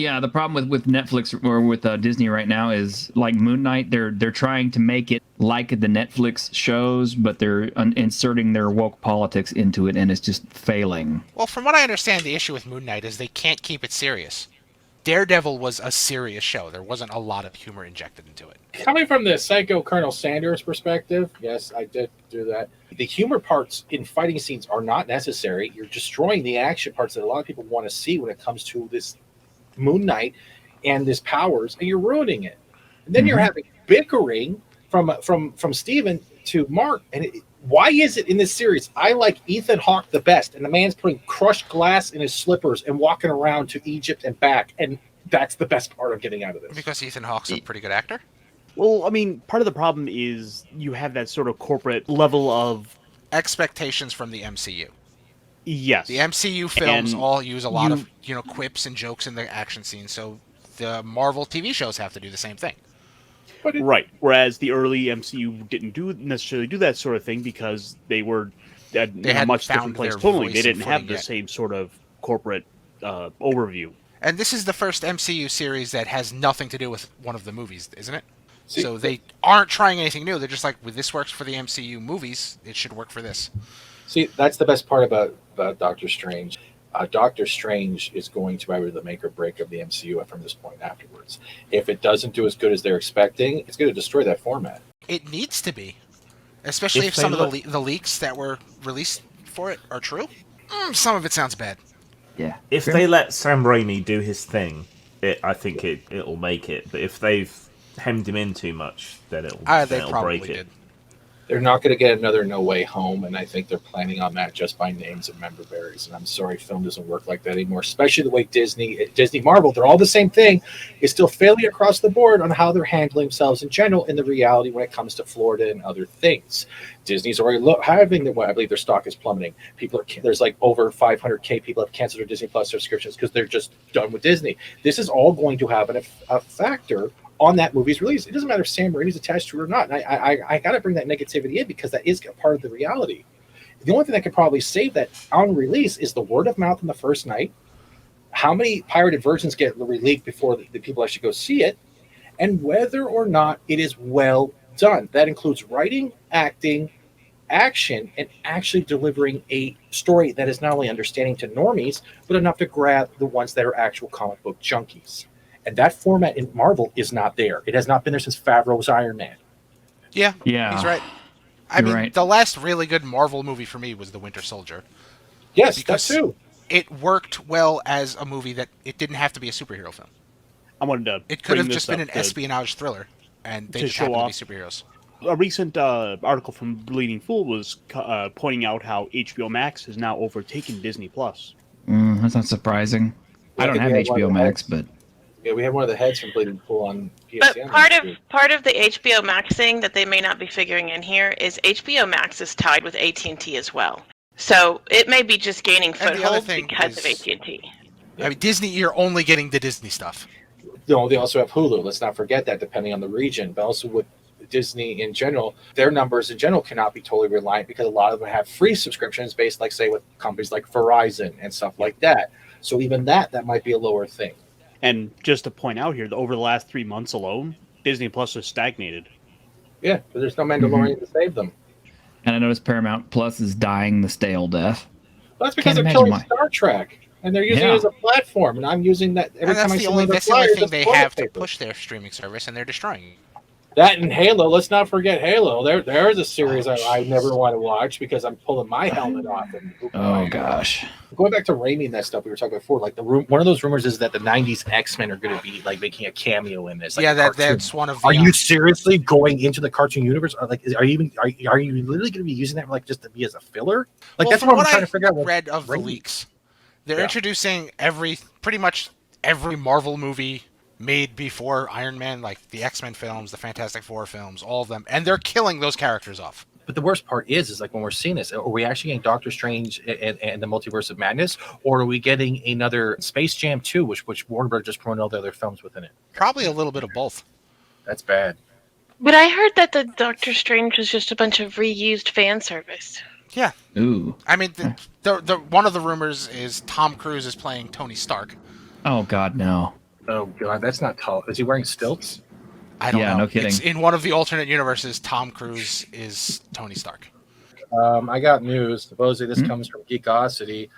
Yeah, the problem with Netflix or with Disney right now is like Moon Knight. They're trying to make it like the Netflix shows, but they're inserting their woke politics into it, and it's just failing. Well, from what I understand, the issue with Moon Knight is they can't keep it serious. Daredevil was a serious show. There wasn't a lot of humor injected into it. Coming from the Psycho Colonel Sanders perspective, yes, I did do that. The humor parts in fighting scenes are not necessary. You're destroying the action parts that a lot of people want to see when it comes to this Moon Knight and his powers, and you're ruining it. And then you're having bickering from Steven to Mark. And why is it in this series I like Ethan Hawke the best, and the man's putting crushed glass in his slippers and walking around to Egypt and back, and that's the best part of getting out of this? Because Ethan Hawke's a pretty good actor? Well, I mean, part of the problem is you have that sort of corporate level of expectations from the MCU. Yes. The MCU films all use a lot of, quips and jokes in the action scenes, so the Marvel TV shows have to do the same thing. Right. Whereas the early MCU didn't necessarily do that sort of thing because they were at a much different place totally. They didn't have the same sort of corporate overview. And this is the first MCU series that has nothing to do with one of the movies, isn't it? So they aren't trying anything new. They're just like, well, this works for the MCU movies, it should work for this. See, that's the best part about Doctor Strange. Doctor Strange is going to be the make or break of the MCU from this point afterwards. If it doesn't do as good as they're expecting, it's going to destroy that format. It needs to be. Especially if some of the leaks that were released for it are true. Some of it sounds bad. Yeah. If they let Sam Raimi do his thing, I think it'll make it. But if they've hemmed him in too much, then it'll break it. They're not going to get another No Way Home, and I think they're planning on that just by names and member berries. And I'm sorry, film doesn't work like that anymore, especially the way Disney, Marvel, they're all the same thing, is still failing across the board on how they're handling themselves in general in the reality when it comes to Florida and other things. Disney's already having I believe their stock is plummeting. There's like over 500K people have canceled their Disney Plus subscriptions because they're just done with Disney. This is all going to have a factor on that movie's release. It doesn't matter if Sam Raimi's attached to it or not. And I got to bring that negativity in because that is a part of the reality. The only thing that could probably save that on release is the word of mouth in the first night, how many pirated versions get leaked before the people actually go see it, and whether or not it is well done. That includes writing, acting, action, and actually delivering a story that is not only understanding to normies, but enough to grab the ones that are actual comic book junkies. And that format in Marvel is not there. It has not been there since Favreau's Iron Man. Yeah, he's right. I mean, the last really good Marvel movie for me was The Winter Soldier. Yes, that too. It worked well as a movie that it didn't have to be a superhero film. I wanted to. It could have just been an espionage thriller, and they just happened to be superheroes. A recent article from Bleeding Fool was pointing out how HBO Max has now overtaken Disney Plus. That's not surprising. I don't have HBO Max, but. Yeah, we have one of the heads from Bleeding Pool on PSN. But part of the HBO Max thing that they may not be figuring in here is HBO Max is tied with AT&T as well. So it may be just gaining foothold because of AT&T. I mean, Disney, you're only getting the Disney stuff. No, they also have Hulu. Let's not forget that, depending on the region. But also with Disney in general, their numbers in general cannot be totally reliant because a lot of them have free subscriptions based, like, say, with companies like Verizon and stuff like that. So even that might be a lower thing. And just to point out here, over the last 3 months alone, Disney Plus has stagnated. Yeah, but there's no Mandalorian to save them. And I noticed Paramount Plus is dying the stale death. Well, that's because they're killing Star Trek, and they're using it as a platform, and I'm using that every time I see one of the flyers. That's the only thing they have to push their streaming service, and they're destroying it. That and Halo. Let's not forget Halo. There is a series I never want to watch because I'm pulling my helmet off. And gosh. Going back to Raimi and that stuff we were talking about before, like one of those rumors is that the '90s X-Men are going to be like making a cameo in this. Like, that's one of. The, are you seriously going into the cartoon universe? Or like, are you literally going to be using that like just to be as a filler? Like that's what I'm trying to figure out. Read of the leaks, they're introducing pretty much every Marvel movie made before Iron Man, like the X-Men films, the Fantastic Four films, all of them, and they're killing those characters off. But the worst part is like when we're seeing this, are we actually getting Doctor Strange and the Multiverse of Madness, or are we getting another Space Jam 2, which Warner Bros. Just promoted all the other films within it? Probably a little bit of both. That's bad. But I heard that the Doctor Strange was just a bunch of reused fan service. Yeah. Ooh. I mean, the one of the rumors is Tom Cruise is playing Tony Stark. Oh God, no. Oh god, that's not tall. Is he wearing stilts? I don't know. No kidding. It's in one of the alternate universes, Tom Cruise is Tony Stark. I got news. Supposedly this comes from Geekosity.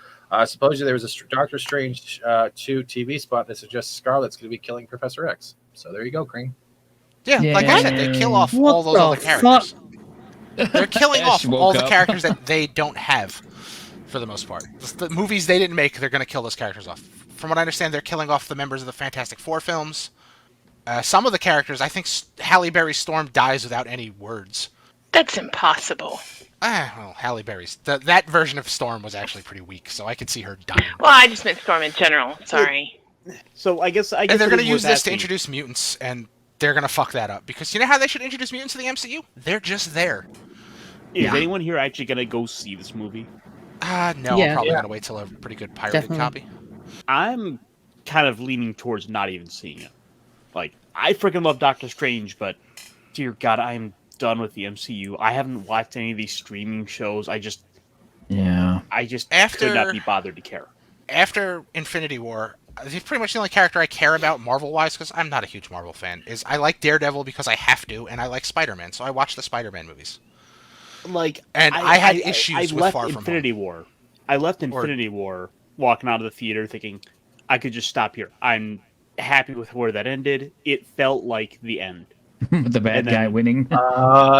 Supposedly there was a Doctor Strange 2 TV spot that suggests Scarlet's going to be killing Professor X. So there you go, Cream. Yeah, like I said, they kill off all those other characters. They're killing off all the characters that they don't have, for the most part. The movies they didn't make, they're going to kill those characters off. From what I understand, they're killing off the members of the Fantastic Four films. Some of the characters, I think Halle Berry's Storm dies without any words. That's impossible. Well, Halle Berry's... That version of Storm was actually pretty weak, so I could see her dying. Well, I just meant Storm in general. Sorry. So I guess and they're going to use this to introduce mutants, and they're going to fuck that up. Because you know how they should introduce mutants to the MCU? They're just there. Is anyone here actually going to go see this movie? No, I'm probably going to wait till a pretty good pirated copy. I'm kind of leaning towards not even seeing it. Like, I freaking love Doctor Strange, but dear God, I'm done with the MCU. I haven't watched any of these streaming shows. I just could not be bothered to care. After Infinity War, pretty much the only character I care about Marvel-wise, because I'm not a huge Marvel fan, is I like Daredevil because I have to, and I like Spider-Man, so I watch the Spider-Man movies. I had issues with Far From Home. I left Infinity War walking out of the theater thinking, I could just stop here. I'm happy with where that ended. It felt like the end. The bad guy winning.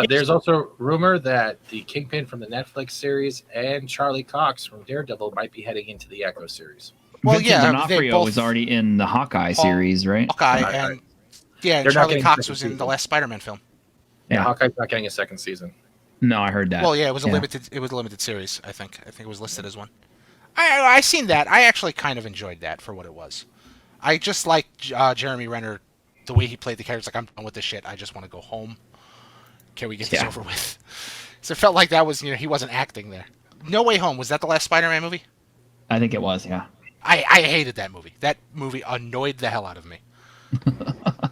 There's also rumor that the Kingpin from the Netflix series and Charlie Cox from Daredevil might be heading into the Echo series. Well, Vincent D'Onofrio was already in the Hawkeye series, right? And Charlie Cox was in the last Spider-Man film. Yeah, Hawkeye's not getting a second season. No, I heard that. Well, yeah, it was a limited series. I think it was listed as one. I seen that. I actually kind of enjoyed that for what it was. I just like Jeremy Renner, the way he played the character. Like, I'm done with this shit. I just want to go home. Can we get this over with? So it felt like that was, he wasn't acting there. No Way Home, was that the last Spider-Man movie? I think it was, yeah. I hated that movie. That movie annoyed the hell out of me.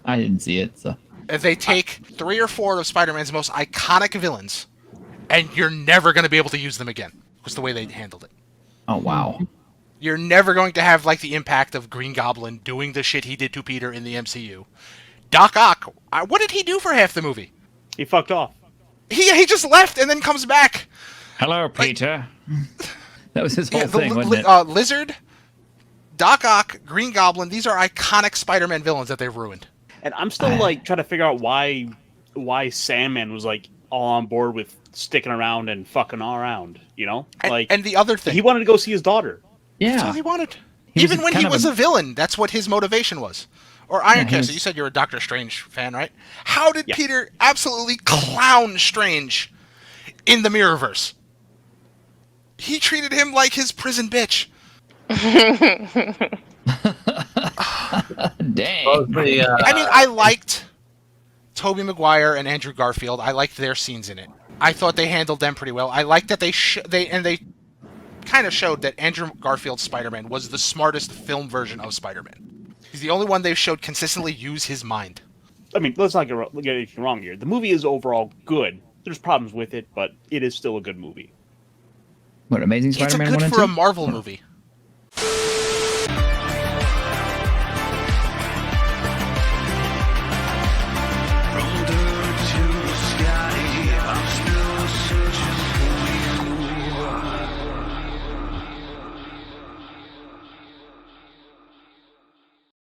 I didn't see it, so. They take 3 or 4 of Spider-Man's most iconic villains, and you're never going to be able to use them again. Was the way they handled it. Oh, wow. You're never going to have the impact of Green Goblin doing the shit he did to Peter in the MCU. Doc Ock, what did he do for half the movie? He fucked off. He just left and then comes back. Hello, Peter. That was his whole thing, wasn't it? Lizard, Doc Ock, Green Goblin, these are iconic Spider-Man villains that they've ruined. And I'm still trying to figure out why Sandman was all on board with sticking around and fucking all around, And the other thing, he wanted to go see his daughter. Yeah, that's all he wanted. Even when he was a villain, that's what his motivation was. Or Iron Fist. You said you're a Doctor Strange fan, right? How did Peter absolutely clown Strange in the Mirrorverse? He treated him like his prison bitch. Dang. I liked Tobey Maguire and Andrew Garfield. I liked their scenes in it. I thought they handled them pretty well. I liked that they kind of showed that Andrew Garfield's Spider-Man was the smartest film version of Spider-Man. He's the only one they've showed consistently use his mind. I mean, let's not get anything wrong here. The movie is overall good. There's problems with it, but it is still a good movie. What, Amazing Spider-Man 1 and 2? It's good for a Marvel movie.